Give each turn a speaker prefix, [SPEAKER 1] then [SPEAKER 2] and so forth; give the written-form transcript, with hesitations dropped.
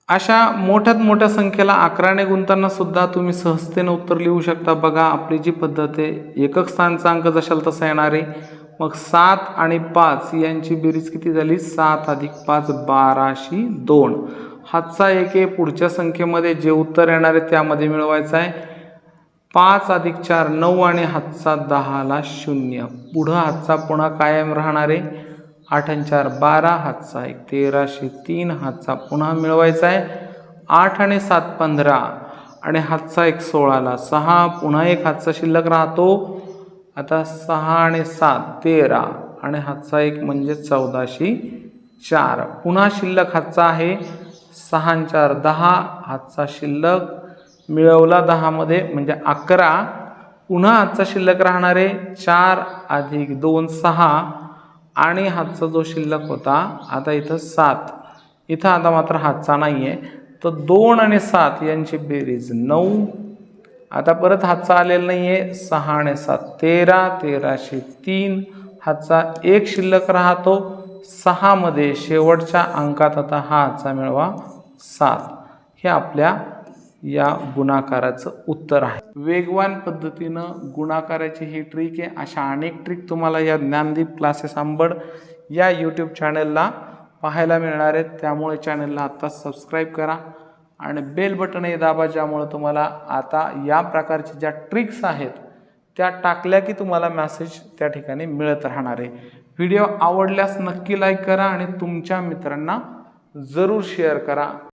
[SPEAKER 1] अशा मोठ्यात मोठ्या संख्येला 11ने गुणताना सुद्धा तुम्ही सहजतेने उत्तर लिहू शकता। बघा आपली जी पद्धत आहे, एकक स्थानचा अंक जशाला तसा येणार आहे। मग 7 आणि 5 यांची बेरीज किती झाली? 7 + 5 1202। हातचा एक आहे, पुढच्या संख्येमध्ये जे उत्तर येणार आहे त्यामध्ये मिळवायचं आहे। 5 + 4 9 आणि हातचा 10 ला 0। पुढं हातचा पुन्हा कायम राहणार आहे। 8 आणि 4 12, हातचा 1 1303, हातचा पुन्हा मिळवायचा आहे। 8 आणि 7 15 आणि हातचा 1 16 ला 6, पुन्हा एक हातचा शिल्लक राहतो। आता 6 आणि 7 13 आणि हातचा 1 म्हणजे 1404। पुन्हा शिल्लक हातचा आहे 6 आणि 4 10, हातचा शिल्लक मिळवला 10 मध्ये म्हणजे 11। पुन्हा हातचा शिल्लक राहणार आहे 4 + 2 6 आणि हातचा जो शिल्लक होता आता इथं 7, इथं आता मात्र हातचा नाही आहे, तर 2 आणि 7 यांची बेरीज 9। आता परत हातचा आलेला नाही आहे, 6 आणि 7 13 1303, हातचा 1 शिल्लक राहतो 6 मध्ये, शेवटच्या अंकात आता हा हातचा मिळवा 7। हे आपल्या या गुणाकाराचं उत्तर आहे। वेगवान पद्धतीनं गुणाकाराची ही ट्रिक आहे। अशा अनेक ट्रिक तुम्हाला या ज्ञानदीप क्लासेस अंबड या यूट्यूब चॅनलला पाहायला मिळणार आहेत। त्यामुळे चॅनलला आता सबस्क्राईब करा आणि बेल बटनही दाबा, ज्यामुळे तुम्हाला आता या प्रकारच्या ज्या ट्रिक्स आहेत त्या टाकल्या की तुम्हाला मेसेज त्या ठिकाणी मिळत राहणार आहे। व्हिडिओ आवडल्यास नक्की लाईक करा आणि तुमच्या मित्रांना जरूर शेअर करा।